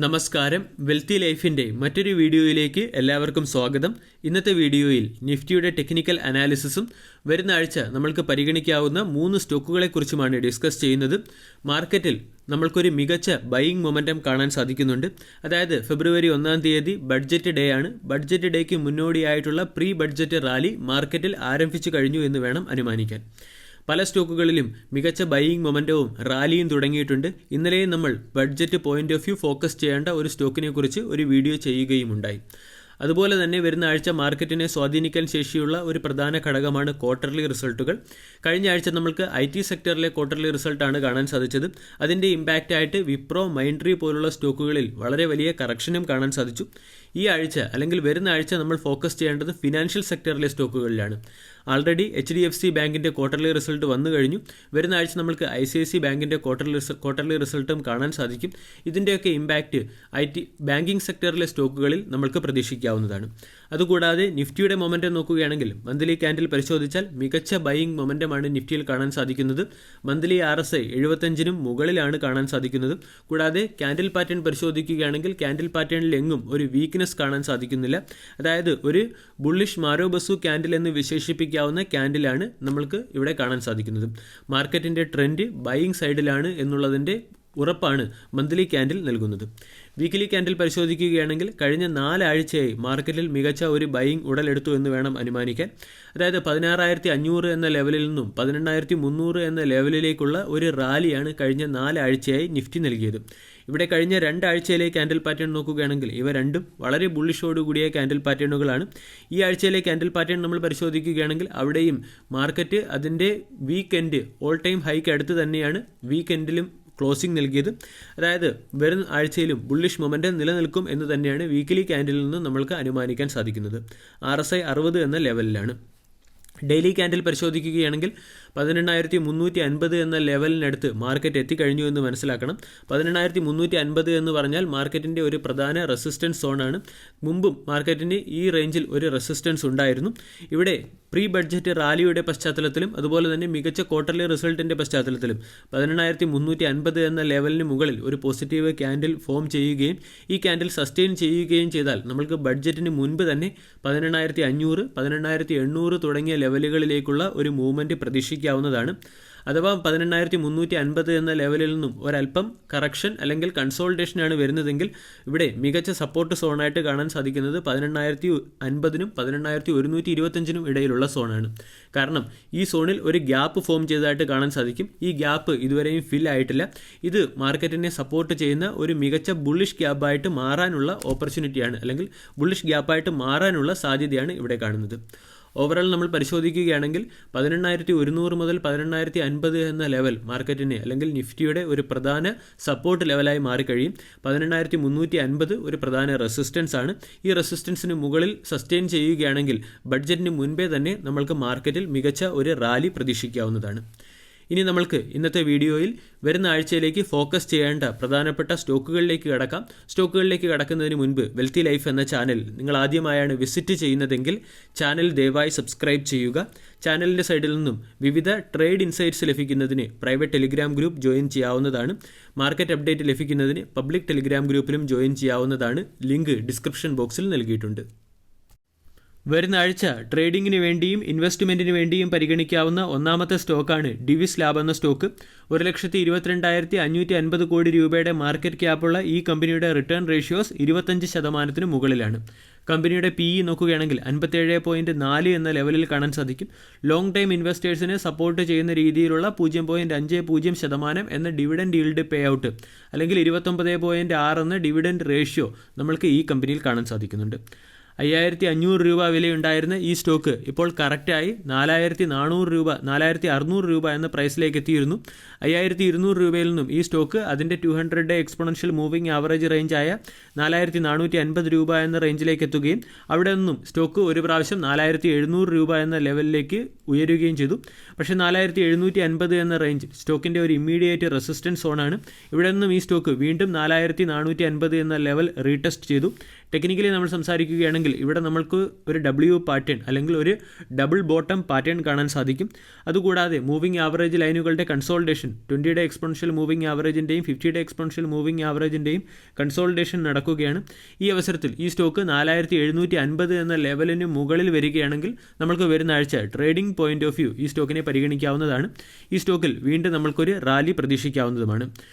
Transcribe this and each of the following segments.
നമസ്കാരം. വെൽത്തി ലൈഫിൻ്റെ മറ്റൊരു വീഡിയോയിലേക്ക് എല്ലാവർക്കും സ്വാഗതം. ഇന്നത്തെ വീഡിയോയിൽ നിഫ്റ്റിയുടെ ടെക്നിക്കൽ അനാലിസിസും വരുന്ന ആഴ്ച നമ്മൾക്ക് പരിഗണിക്കാവുന്ന 3 സ്റ്റോക്കുകളെക്കുറിച്ചുമാണ് ഡിസ്കസ് ചെയ്യുന്നത്. മാർക്കറ്റിൽ നമ്മൾക്കൊരു മികച്ച ബൈയിങ് മൊമെൻറ്റം കാണാൻ സാധിക്കുന്നുണ്ട്. അതായത് ഫെബ്രുവരി 1 തീയതി ബഡ്ജറ്റ് ഡേ ആണ്. ബഡ്ജറ്റ് ഡേക്ക് മുന്നോടിയായിട്ടുള്ള പ്രീ ബഡ്ജറ്റ് റാലി മാർക്കറ്റിൽ ആരംഭിച്ചു കഴിഞ്ഞു എന്ന് വേണം അനുമാനിക്കാൻ. പല സ്റ്റോക്കുകളിലും മികച്ച ബൈയിങ് മൊമെൻറ്റവും റാലിയും തുടങ്ങിയിട്ടുണ്ട്. ഇന്നലെയും നമ്മൾ budget point of view focus ചെയ്യേണ്ട ഒരു സ്റ്റോക്കിനെ കുറിച്ച് ഒരു വീഡിയോ ചെയ്യുകയുമുണ്ടായി. അതുപോലെ തന്നെ വരുന്ന ആഴ്ച മാർക്കറ്റിനെ സ്വാധീനിക്കാൻ ശേഷിയുള്ള ഒരു പ്രധാന ഘടകമാണ് ക്വാർട്ടർലി റിസൾട്ടുകൾ. കഴിഞ്ഞ ആഴ്ച നമ്മൾക്ക് IT സെക്ടറിലെ ക്വാർട്ടർലി റിസൾട്ടാണ് കാണാൻ സാധിച്ചത്. അതിൻ്റെ ഇമ്പാക്റ്റ് ആയിട്ട് വിപ്രോ, മൈൻഡ്ട്രീ പോലുള്ള സ്റ്റോക്കുകളിൽ വളരെ വലിയ കറക്ഷനും കാണാൻ സാധിച്ചു. ഈ ആഴ്ച അല്ലെങ്കിൽ വരുന്ന ആഴ്ച നമ്മൾ ഫോക്കസ് ചെയ്യേണ്ടത് ഫിനാൻഷ്യൽ സെക്ടറിലെ സ്റ്റോക്കുകളിലാണ്. ആൾറെഡി HDFC ബാങ്കിൻ്റെ ക്വാർട്ടർലി റിസൾട്ട് വന്നു കഴിഞ്ഞു. വരുന്ന ആഴ്ച നമുക്ക് ICICI ബാങ്കിൻ്റെ ക്വാർട്ടർലി റിസൾട്ടും കാണാൻ സാധിക്കും. ഇതിൻ്റെയൊക്കെ ഇമ്പാക്റ്റ് ബാങ്കിങ് സെക്ടറിലെ സ്റ്റോക്കുകളിൽ നമ്മൾക്ക് പ്രതീക്ഷിക്കാവുന്നതാണ്. അതുകൂടാതെ നിഫ്റ്റിയുടെ മൊമെൻറ്റം നോക്കുകയാണെങ്കിൽ മന്ത്ലി ക്യാൻഡിൽ പരിശോധിച്ചാൽ മികച്ച ബൈയിങ് മൊമെൻറ്റമാണ് നിഫ്റ്റിയിൽ കാണാൻ സാധിക്കുന്നത്. മന്ത്ലി RSI 75-നും മുകളിലാണ് കാണാൻ സാധിക്കുന്നത്. കൂടാതെ ക്യാൻഡിൽ പാറ്റേൺ പരിശോധിക്കുകയാണെങ്കിൽ ക്യാൻഡിൽ പാറ്റേണിൽ എങ്ങും ഒരു വീക്ക്നെസ് കാണാൻ സാധിക്കുന്നില്ല. അതായത് ഒരു ബുള്ളിഷ് മാരോബസു ക്യാൻഡിൽ എന്ന് വിശേഷിപ്പിക്കാവുന്ന ക്യാൻഡിലാണ് നമ്മൾക്ക് ഇവിടെ കാണാൻ സാധിക്കുന്നത്. മാർക്കറ്റിൻ്റെ ട്രെൻഡ് ബൈയിങ് സൈഡിലാണ് എന്നുള്ളതിൻ്റെ ഉറപ്പാണ് മന്ത്ലി ക്യാൻഡിൽ നൽകുന്നത്. വീക്കിലി ക്യാൻഡിൽ പരിശോധിക്കുകയാണെങ്കിൽ കഴിഞ്ഞ 4 ആഴ്ചയായി മാർക്കറ്റിൽ മികച്ച ഒരു ബൈയിങ് ഉടലെടുത്തു എന്ന് വേണം അനുമാനിക്കാൻ. അതായത് 16,500 എന്ന ലെവലിൽ നിന്നും 18,300 എന്ന ലെവലിലേക്കുള്ള ഒരു റാലിയാണ് കഴിഞ്ഞ 4 ആഴ്ചയായി നിഫ്റ്റി നൽകിയത്. ഇവിടെ കഴിഞ്ഞ 2 ആഴ്ചയിലെ ക്യാൻഡിൽ പാറ്റേൺ നോക്കുകയാണെങ്കിൽ ഇവ രണ്ടും വളരെ ബുള്ളിഷോടുകൂടിയ ക്യാൻഡിൽ പാറ്റേണുകളാണ്. ഈ ആഴ്ചയിലെ ക്യാൻഡിൽ പാറ്റേൺ നമ്മൾ പരിശോധിക്കുകയാണെങ്കിൽ അവിടെയും മാർക്കറ്റ് അതിൻ്റെ വീക്കെൻഡ് ഓൾ ടൈം ഹൈക്ക് അടുത്ത് തന്നെയാണ് വീക്കെൻഡിലും ക്ലോസിംഗ് നൽകിയത്. അതായത് വരും ആഴ്ചയിലും ബുള്ളിഷ് മൊമെൻറ്റം നിലനിൽക്കും എന്ന് തന്നെയാണ് വീക്കിലി ക്യാൻഡിലിൽ നിന്ന് നമ്മൾക്ക് അനുമാനിക്കാൻ സാധിക്കുന്നത്. RSI 60 എന്ന ലെവലിലാണ്. ഡെയിലി ക്യാൻഡിൽ പരിശോധിക്കുകയാണെങ്കിൽ 18,350 എന്ന ലെവലിനടുത്ത് മാർക്കറ്റ് എത്തിക്കഴിഞ്ഞു എന്ന് മനസ്സിലാക്കണം. 18,350 എന്ന് പറഞ്ഞാൽ മാർക്കറ്റിൻ്റെ ഒരു പ്രധാന റെസിസ്റ്റൻസ് സോണാണ്. മുമ്പും മാർക്കറ്റിന് ഈ റേഞ്ചിൽ ഒരു റെസിസ്റ്റൻസ് ഉണ്ടായിരുന്നു. ഇവിടെ പ്രീ ബഡ്ജറ്റ് റാലിയുടെ പശ്ചാത്തലത്തിലും അതുപോലെ തന്നെ മികച്ച ക്വാർട്ടർലി റിസൾട്ടിൻ്റെ പശ്ചാത്തലത്തിലും 18,350 എന്ന ലെവലിന് മുകളിൽ ഒരു പോസിറ്റീവ് ക്യാൻഡിൽ ഫോം ചെയ്യുകയും ഈ ക്യാൻഡിൽ സസ്റ്റെയിൻ ചെയ്യുകയും ചെയ്താൽ നമ്മൾക്ക് ബഡ്ജറ്റിന് മുൻപ് തന്നെ 18,500, 18,800 തുടങ്ങിയ ലെവലുകളിലേക്കുള്ള ഒരു മൂവ്മെൻറ്റ് പ്രതീക്ഷിക്കാവുന്നതാണ്. അഥവാ 18,350 എന്ന ലെവലിൽ നിന്നും ഒരല്പം കറക്ഷൻ അല്ലെങ്കിൽ കൺസോൾട്ടേഷനാണ് വരുന്നതെങ്കിൽ ഇവിടെ മികച്ച സപ്പോർട്ട് സോണായിട്ട് കാണാൻ സാധിക്കുന്നത് 18,050-നും 18,125-നും ഇടയിലുള്ള സോണാണ്. കാരണം ഈ സോണിൽ ഒരു ഗ്യാപ്പ് ഫോം ചെയ്തതായിട്ട് കാണാൻ സാധിക്കും. ഈ ഗ്യാപ്പ് ഇതുവരെയും ഫിൽ ആയിട്ടില്ല. ഇത് മാർക്കറ്റിനെ സപ്പോർട്ട് ചെയ്യുന്ന ഒരു മികച്ച ബുള്ളിഷ് ഗ്യാപ്പായിട്ട് മാറാനുള്ള ഓപ്പർച്യൂണിറ്റിയാണ് അല്ലെങ്കിൽ ബുള്ളിഷ് ഗ്യാപ്പായിട്ട് മാറാനുള്ള സാധ്യതയാണ് ഇവിടെ കാണുന്നത്. ഓവറോൾ നമ്മൾ പരിശോധിക്കുകയാണെങ്കിൽ 18,100 മുതൽ 18,050 എന്ന ലെവൽ മാർക്കറ്റിനെ അല്ലെങ്കിൽ നിഫ്റ്റിയുടെ ഒരു പ്രധാന സപ്പോർട്ട് ലെവലായി മാറിക്കഴിയും. 18,350 ഒരു പ്രധാന റെസിസ്റ്റൻസ് ആണ്. ഈ റെസിസ്റ്റൻസിന് മുകളിൽ സസ്റ്റെയിൻ ചെയ്യുകയാണെങ്കിൽ ബഡ്ജറ്റിന് മുൻപേ തന്നെ നമ്മൾക്ക് മാർക്കറ്റിൽ മികച്ച ഒരു റാലി പ്രതീക്ഷിക്കാവുന്നതാണ്. ഇനി നമ്മൾക്ക് ഇന്നത്തെ വീഡിയോയിൽ വരുന്ന ആഴ്ചയിലേക്ക് ഫോക്കസ് ചെയ്യേണ്ട പ്രധാനപ്പെട്ട സ്റ്റോക്കുകളിലേക്ക് കടക്കാം. സ്റ്റോക്കുകളിലേക്ക് കടക്കുന്നതിന് മുൻപ് വെൽത്തി ലൈഫ് എന്ന ചാനൽ നിങ്ങൾ ആദ്യമായാണ് വിസിറ്റ് ചെയ്യുന്നതെങ്കിൽ ചാനൽ ദയവായി സബ്സ്ക്രൈബ് ചെയ്യുക. ചാനലിൻ്റെ സൈഡിൽ നിന്നും വിവിധ ട്രേഡ് ഇൻസൈറ്റ്സ് ലഭിക്കുന്നതിന് പ്രൈവറ്റ് ടെലിഗ്രാം ഗ്രൂപ്പ് ജോയിൻ ചെയ്യാവുന്നതാണ്. മാർക്കറ്റ് അപ്ഡേറ്റ് ലഭിക്കുന്നതിന് പബ്ലിക് ടെലിഗ്രാം ഗ്രൂപ്പിലും ജോയിൻ ചെയ്യാവുന്നതാണ്. ലിങ്ക് ഡിസ്ക്രിപ്ഷൻ ബോക്സിൽ നൽകിയിട്ടുണ്ട്. വരുന്ന ആഴ്ച ട്രേഡിങ്ങിന് വേണ്ടിയും ഇൻവെസ്റ്റ്മെൻറ്റിന് വേണ്ടിയും പരിഗണിക്കാവുന്ന ഒന്നാമത്തെ സ്റ്റോക്കാണ് ഡിവിസ് ലാബ് എന്ന സ്റ്റോക്ക്. 1,22,550 കോടി രൂപയുടെ മാർക്കറ്റ് ക്യാപ്പുള്ള ഈ കമ്പനിയുടെ റിട്ടേൺ റേഷ്യോസ് 25% മുകളിലാണ്. കമ്പനിയുടെ PE നോക്കുകയാണെങ്കിൽ 57.4 എന്ന ലെവലിൽ കാണാൻ സാധിക്കും. ലോങ് ടൈം ഇൻവെസ്റ്റേഴ്സിനെ സപ്പോർട്ട് ചെയ്യുന്ന രീതിയിലുള്ള 0.50% എന്ന ഡിവിഡൻഡ് ഈൽഡ് പേ ഔട്ട് അല്ലെങ്കിൽ 29.6 എന്ന ഡിവിഡൻഡ് റേഷ്യോ നമ്മൾക്ക് ഈ കമ്പനിയിൽ കാണാൻ സാധിക്കുന്നുണ്ട്. 5,500 രൂപ വിലയുണ്ടായിരുന്ന ഈ സ്റ്റോക്ക് ഇപ്പോൾ കറക്റ്റായി 4,400 രൂപ 4,600 രൂപ എന്ന പ്രൈസിലേക്ക് എത്തിയിരുന്നു. 5,200 രൂപയിൽ നിന്നും ഈ സ്റ്റോക്ക് അതിൻ്റെ 200 ഡേ എക്സ്പോണൻഷ്യൽ മൂവിംഗ് ആവറേജ് റേഞ്ചായ 4,450 രൂപ എന്ന റേഞ്ചിലേക്ക് എത്തുകയും അവിടെ നിന്നും സ്റ്റോക്ക് ഒരു പ്രാവശ്യം 4,700 രൂപ എന്ന ലെവലിലേക്ക് ഉയരുകയും ചെയ്തു. പക്ഷേ 4,750 എന്ന റേഞ്ച് സ്റ്റോക്കിൻ്റെ ഒരു ഇമ്മീഡിയറ്റ് റെസിസ്റ്റൻസ് സോണാണ്. ഇവിടെ നിന്നും ഈ സ്റ്റോക്ക് വീണ്ടും 4,450 എന്ന ലെവൽ റീടെസ്റ്റ് ചെയ്തു. ടെക്നിക്കലി നമ്മൾ സംസാരിക്കുകയാണെങ്കിൽ നോക്കുകയാണെങ്കിൽ ഇവിടെ നമ്മൾക്ക് ഒരു W പാറ്റേൺ അല്ലെങ്കിൽ ഒരു ഡബിൾ ബോട്ടം പാറ്റേൺ കാണാൻ സാധിക്കും. അതുകൂടാതെ മൂവിംഗ് ആവറേജ് ലൈനുകളുടെ കൺസോൾട്ടേഷൻ 20-യുടെ എക്സ്പോണൻഷ്യൽ മൂവിംഗ് ആവറേജിൻ്റെയും 50-യുടെ എക്സ്പോണൻഷ്യൽ മൂവിംഗ് ആവറേജിൻ്റെയും കൺസോൾട്ടേഷൻ നടക്കുകയാണ്. ഈ അവസരത്തിൽ ഈ സ്റ്റോക്ക് 4750 എന്ന ലെവലിന് മുകളിൽ വരികയാണെങ്കിൽ നമ്മൾക്ക് വരുന്ന ആഴ്ച ട്രേഡിംഗ് പോയിന്റ് ഓഫ് വ്യൂ ഈ സ്റ്റോക്കിനെ പരിഗണിക്കാവുന്നതാണ്. ഈ സ്റ്റോക്കിൽ വീണ്ടും നമ്മൾക്കൊരു റാലി പ്രതീക്ഷിക്കാവുന്നതുമാണ്.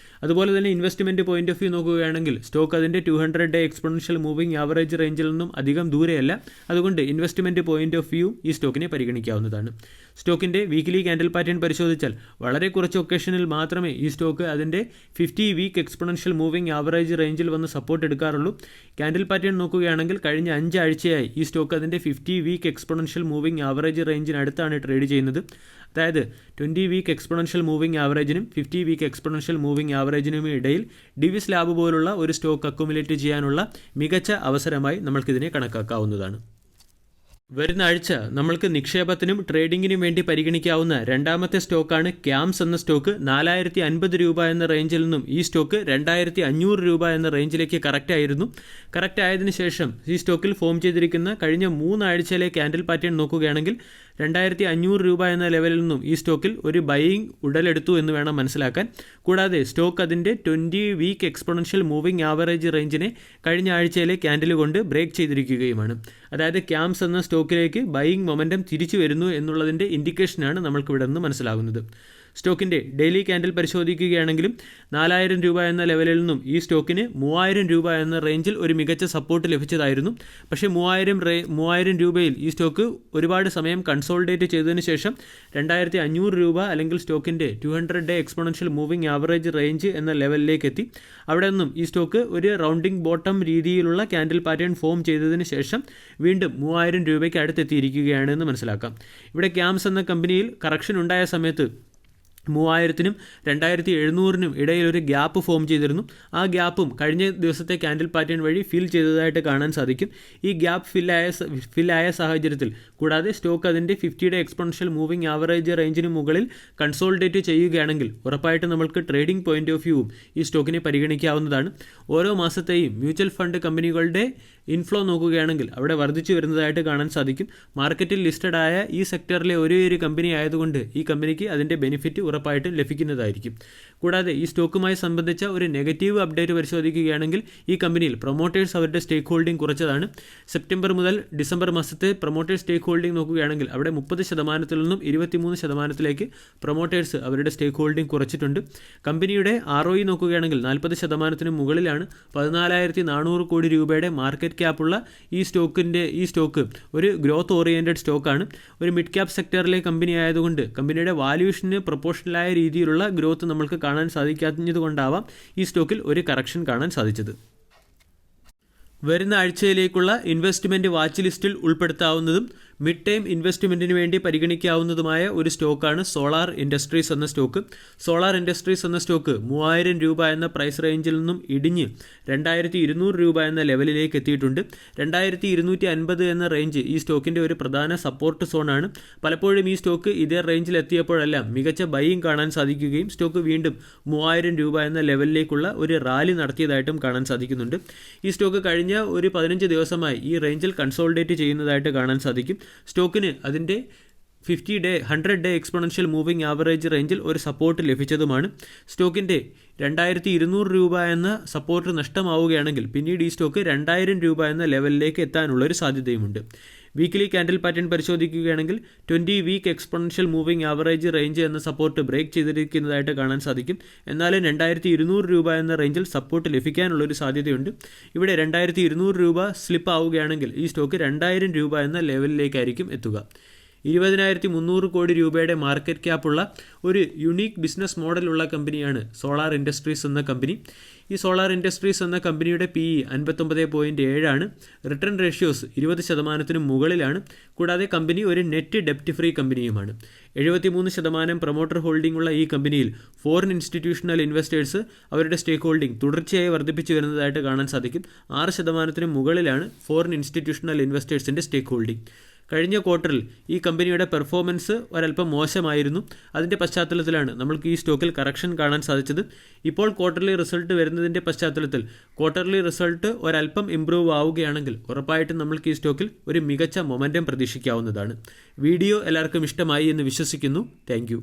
അതുപോലെ തന്നെ ഇൻവെസ്റ്റ്മെൻറ്റ് പോയിന്റ് ഓഫ് വ്യൂ നോക്കുകയാണെങ്കിൽ സ്റ്റോക്ക് അതിൻ്റെ 200-ഡേ എക്സ്പോണൻഷ്യൽ മൂവിംഗ് ആവറേജ് റേഞ്ചിൽ നിന്നും അധികം ദൂരെയല്ല. അതുകൊണ്ട് ഇൻവെസ്റ്റ്മെൻറ്റ് പോയിന്റ് ഓഫ് വ്യൂ ഈ സ്റ്റോക്കിനെ പരിഗണിക്കാവുന്നതാണ്. സ്റ്റോക്കിൻ്റെ വീക്ക്ലി ക്യാൻഡിൽ പാറ്റേൺ പരിശോധിച്ചാൽ വളരെ കുറച്ച് ഒക്കേഷനിൽ മാത്രമേ ഈ സ്റ്റോക്ക് അതിൻ്റെ 50 വീക്ക് എക്സ്പോണൻഷ്യൽ മൂവിംഗ് ആവറേജ് റേഞ്ചിൽ വന്ന് സപ്പോർട്ട് എടുക്കാറുള്ളൂ. ക്യാൻഡിൽ പാറ്റേൺ നോക്കുകയാണെങ്കിൽ കഴിഞ്ഞ 5 ആഴ്ചയായി ഈ സ്റ്റോക്ക് അതിൻ്റെ 50 വീക്ക് എക്സ്പോണൻഷ്യൽ മൂവിംഗ് ആവറേജ് റേഞ്ചിനടുത്താണ് ട്രേഡ് ചെയ്യുന്നത്. അതായത് 20 വീക്ക് എക്സ്പോണൻഷ്യൽ മൂവിംഗ് ആവറേജിനും 50 വീക്ക് എക്സ്പോണൻഷ്യൽ മൂവിംഗ് ആവറേജിനും ഇടയിൽ ഡിവിസ് ലാബ് പോലുള്ള ഒരു സ്റ്റോക്ക് അക്യുമുലേറ്റ് ചെയ്യാനുള്ള മികച്ച അവസരമായി നമ്മൾക്കിതിനെ കണക്കാക്കാവുന്നതാണ്. വരുന്ന ആഴ്ച നമ്മൾക്ക് നിക്ഷേപത്തിനും ട്രേഡിങ്ങിനും വേണ്ടി പരിഗണിക്കാവുന്ന രണ്ടാമത്തെ സ്റ്റോക്കാണ് ക്യാംസ് എന്ന സ്റ്റോക്ക്. 4050 രൂപ എന്ന റേഞ്ചിൽ നിന്നും ഈ സ്റ്റോക്ക് 2500 രൂപ എന്ന റേഞ്ചിലേക്ക് കറക്റ്റ് ആയിരുന്നു. കറക്റ്റ് ആയതിനു ശേഷം ഈ സ്റ്റോക്കിൽ ഫോം ചെയ്തിരിക്കുന്ന കഴിഞ്ഞ 3 ആഴ്ചയിലെ ക്യാൻഡിൽ പാറ്റേൺ നോക്കുകയാണെങ്കിൽ 2500 രൂപ എന്ന ലെവലിൽ നിന്നും ഈ സ്റ്റോക്കിൽ ഒരു ബൈയിങ് ഉടലെടുത്തു എന്ന് വേണം മനസ്സിലാക്കാൻ. കൂടാതെ സ്റ്റോക്ക് അതിൻ്റെ 20 വീക്ക് എക്സ്പോണൻഷ്യൽ മൂവിംഗ് ആവറേജ് റേഞ്ചിനെ കഴിഞ്ഞ ആഴ്ചയിലെ ക്യാൻഡിൽ കൊണ്ട് ബ്രേക്ക് ചെയ്തിരിക്കുകയുമാണ്. അതായത് ക്യാംസ് എന്ന സ്റ്റോക്കിലേക്ക് ബൈയിങ് മൊമെൻറ്റം തിരിച്ചു വരുന്നു എന്നുള്ളതിൻ്റെ ഇൻഡിക്കേഷനാണ് നമ്മൾക്കിവിടെ നിന്ന് മനസ്സിലാകുന്നത്. സ്റ്റോക്കിൻ്റെ ഡെയിലി ക്യാൻഡിൽ പരിശോധിക്കുകയാണെങ്കിലും 4000 രൂപ എന്ന ലെവലിൽ നിന്നും ഈ സ്റ്റോക്കിന് 3000 രൂപ എന്ന റേഞ്ചിൽ ഒരു മികച്ച സപ്പോർട്ട് ലഭിച്ചതായിരുന്നു. പക്ഷേ 3000 രൂപയിൽ ഈ സ്റ്റോക്ക് ഒരുപാട് സമയം കൺസോൾഡേറ്റ് ചെയ്തതിന് ശേഷം 2500 രൂപ അല്ലെങ്കിൽ സ്റ്റോക്കിൻ്റെ 200-ഡേ എക്സ്പോണൻഷ്യൽ മൂവിംഗ് ആവറേജ് റേഞ്ച് എന്ന ലെവലിലേക്ക് എത്തി. അവിടെ നിന്നും ഈ സ്റ്റോക്ക് ഒരു റൗണ്ടിംഗ് ബോട്ടം രീതിയിലുള്ള ക്യാൻഡിൽ പാറ്റേൺ ഫോം ചെയ്തതിന് ശേഷം വീണ്ടും 3000 രൂപയ്ക്ക് അടുത്തെത്തിയിരിക്കുകയാണെന്ന് മനസ്സിലാക്കാം. ഇവിടെ ക്യാംസ് എന്ന കമ്പനിയിൽ കറക്ഷൻ ഉണ്ടായ സമയത്ത് 3000-നും 2700-നും ഇടയിൽ ഒരു ഗ്യാപ്പ് ഫോം ചെയ്തിരുന്നു. ആ ഗ്യാപ്പും കഴിഞ്ഞ ദിവസത്തെ ക്യാൻഡിൽ പാറ്റേൺ വഴി ഫിൽ ചെയ്തതായിട്ട് കാണാൻ സാധിക്കും. ഈ ഗ്യാപ്പ് ഫില്ലായ സാഹചര്യത്തിൽ കൂടാതെ സ്റ്റോക്ക് അതിൻ്റെ 50-യുടെ എക്സ്പോണൻഷ്യൽ മൂവിംഗ് ആവറേജ് റേഞ്ചിന് മുകളിൽ കൺസോൾഡേറ്റ് ചെയ്യുകയാണെങ്കിൽ ഉറപ്പായിട്ട് നമ്മൾക്ക് ട്രേഡിംഗ് പോയിന്റ് ഓഫ് വ്യൂവും ഈ സ്റ്റോക്കിനെ പരിഗണിക്കാവുന്നതാണ്. ഓരോ മാസത്തെയും മ്യൂച്വൽ ഫണ്ട് കമ്പനികളുടെ ഇൻഫ്ലോ നോക്കുകയാണെങ്കിൽ അവിടെ വർദ്ധിച്ചു വരുന്നതായിട്ട് കാണാൻ സാധിക്കും. മാർക്കറ്റിൽ ലിസ്റ്റഡ് ആയ ഈ സെക്ടറിലെ ഒരേ ഒരു കമ്പനി ആയതുകൊണ്ട് ഈ കമ്പനിക്ക് അതിൻ്റെ ബെനിഫിറ്റ് ഉറപ്പായിട്ടും ലഭിക്കുന്നതായിരിക്കും. കൂടാതെ ഈ സ്റ്റോക്കുമായി സംബന്ധിച്ച ഒരു നെഗറ്റീവ് അപ്ഡേറ്റ് പരിശോധിക്കുകയാണെങ്കിൽ ഈ കമ്പനിയിൽ പ്രൊമോട്ടേഴ്സ് അവരുടെ സ്റ്റേക്ക് ഹോൾഡിംഗ് കുറച്ചതാണ്. സെപ്റ്റംബർ മുതൽ ഡിസംബർ മാസത്തെ പ്രൊമോട്ടേഴ്സ് സ്റ്റേക്ക് ഹോൾഡിംഗ് നോക്കുകയാണെങ്കിൽ അവിടെ 30% നിന്നും 23%ലേക്ക് പ്രൊമോട്ടേഴ്സ് അവരുടെ സ്റ്റേക്ക് ഹോൾഡിംഗ് കുറച്ചിട്ടുണ്ട്. കമ്പനിയുടെ ROE നോക്കുകയാണെങ്കിൽ 40%-ന് മുകളിലാണ്. 14,400 കോടി രൂപയുടെ മാർക്കറ്റ് ക്യാപ്പുള്ള ഈ സ്റ്റോക്ക് ഒരു ഗ്രോത്ത് ഓറിയൻറ്റഡ് സ്റ്റോക്കാണ്. ഒരു മിഡ് ക്യാപ് സെക്ടറിലെ കമ്പനി ആയതുകൊണ്ട് കമ്പനിയുടെ വാല്യൂഷന് പ്രൊപ്പോർഷണലായ രീതിയിലുള്ള ഗ്രോത്ത് നമ്മൾക്ക് കാണാൻ സാധിക്കാത്തതുകൊണ്ടാവാം ഈ സ്റ്റോക്കിൽ ഒരു കറക്ഷൻ കാണാൻ സാധിച്ചത്. വരുന്ന ആഴ്ചയിലേക്കുള്ള ഇൻവെസ്റ്റ്മെൻറ്റ് വാച്ച് ലിസ്റ്റിൽ ഉൾപ്പെടുത്താവുന്നതും മിഡ് ടൈം ഇൻവെസ്റ്റ്മെൻറ്റിന് വേണ്ടി പരിഗണിക്കാവുന്നതുമായ ഒരു സ്റ്റോക്കാണ് സോളാർ ഇൻഡസ്ട്രീസ് എന്ന സ്റ്റോക്ക്. സോളാർ ഇൻഡസ്ട്രീസ് എന്ന സ്റ്റോക്ക് 3000 രൂപ എന്ന പ്രൈസ് റേഞ്ചിൽ നിന്നും ഇടിഞ്ഞ് 2200 രൂപ എന്ന ലെവലിലേക്ക് എത്തിയിട്ടുണ്ട്. 2250 എന്ന റേഞ്ച് ഈ സ്റ്റോക്കിൻ്റെ ഒരു പ്രധാന സപ്പോർട്ട് സോണാണ്. പലപ്പോഴും ഈ സ്റ്റോക്ക് ഇതേ റേഞ്ചിൽ എത്തിയപ്പോഴെല്ലാം മികച്ച ബൈയിങ് കാണാൻ സാധിക്കുകയും സ്റ്റോക്ക് വീണ്ടും 3000 രൂപ എന്ന ലെവലിലേക്കുള്ള ഒരു റാലി നടത്തിയതായിട്ടും കാണാൻ സാധിക്കുന്നുണ്ട്. ഈ സ്റ്റോക്ക് കഴിഞ്ഞ ഒരു 15 ദിവസമായി ഈ റേഞ്ചിൽ കൺസോൾഡേറ്റ് ചെയ്യുന്നതായിട്ട് കാണാൻ സാധിക്കും. സ്റ്റോക്കിന് അതിൻ്റെ 100-ഡേ എക്സ്പോണൻഷ്യൽ മൂവിംഗ് ആവറേജ് റേഞ്ചിൽ ഒരു സപ്പോർട്ട് ലഭിച്ചതുമാണ്. സ്റ്റോക്കിൻ്റെ 2200 രൂപ എന്ന സപ്പോർട്ട് നഷ്ടമാവുകയാണെങ്കിൽ പിന്നീട് ഈ സ്റ്റോക്ക് 2000 രൂപ എന്ന ലെവലിലേക്ക് എത്താനുള്ളൊരു സാധ്യതയുമുണ്ട്. വീക്ക്ലി ക്യാൻഡിൽ പാറ്റേൺ പരിശോധിക്കുകയാണെങ്കിൽ 20 week exponential moving average range എന്ന സപ്പോർട്ട് ബ്രേക്ക് ചെയ്തിരിക്കുന്നതായിട്ട് കാണാൻ സാധിക്കും. എന്നാലും 2200 രൂപ എന്ന റേഞ്ചിൽ സപ്പോർട്ട് ലഭിക്കാനുള്ളൊരു സാധ്യതയുണ്ട്. ഇവിടെ 2200 രൂപ സ്ലിപ്പ് ആവുകയാണെങ്കിൽ ഈ സ്റ്റോക്ക് 2000 രൂപ എന്ന ലെവലിലേക്കായിരിക്കും എത്തുക. 20,300 കോടി രൂപയുടെ മാർക്കറ്റ് ക്യാപ്പുള്ള ഒരു യുണീക്ക് ബിസിനസ് മോഡലുള്ള കമ്പനിയാണ് സോളാർ ഇൻഡസ്ട്രീസ് എന്ന കമ്പനി. ഈ സോളാർ ഇൻഡസ്ട്രീസ് എന്ന കമ്പനിയുടെ PE 59.7 ആണ്. റിട്ടേൺ റേഷ്യോസ് 20%-ന് മുകളിലാണ്. കൂടാതെ കമ്പനി ഒരു നെറ്റ് ഡെപ്റ്റ് ഫ്രീ കമ്പനിയുമാണ്. 73% പ്രൊമോട്ടർ ഹോൾഡിംഗ് ഉള്ള ഈ കമ്പനിയിൽ ഫോറിൻ ഇൻസ്റ്റിറ്റ്യൂഷണൽ ഇൻവെസ്റ്റേഴ്സ് അവരുടെ സ്റ്റേക്ക് ഹോൾഡിംഗ് തുടർച്ചയായി വർദ്ധിപ്പിച്ചു വരുന്നതായിട്ട് കാണാൻ സാധിക്കും. 6%-ന് മുകളിലാണ് ഫോറിൻ ഇൻസ്റ്റിറ്റ്യൂഷണൽ ഇൻവെസ്റ്റേഴ്സിൻ്റെ സ്റ്റേക്ക് ഹോൾഡിംഗ്. കഴിഞ്ഞ ക്വാർട്ടറിൽ ഈ കമ്പനിയുടെ പെർഫോമൻസ് ഒരല്പം മോശമായിരുന്നു. അതിൻ്റെ പശ്ചാത്തലത്തിലാണ് നമ്മൾക്ക് ഈ സ്റ്റോക്കിൽ കറക്ഷൻ കാണാൻ സാധിച്ചത്. ഇപ്പോൾ ക്വാർട്ടർലി റിസൾട്ട് വരുന്നതിൻ്റെ പശ്ചാത്തലത്തിൽ ക്വാർട്ടർലി റിസൾട്ട് ഒരല്പം ഇംപ്രൂവ് ആവുകയാണെങ്കിൽ ഉറപ്പായിട്ടും നമ്മൾക്ക് ഈ സ്റ്റോക്കിൽ ഒരു മികച്ച മൊമെൻറ്റം പ്രതീക്ഷിക്കാവുന്നതാണ്. വീഡിയോ എല്ലാവർക്കും ഇഷ്ടമായി എന്ന് വിശ്വസിക്കുന്നു. താങ്ക്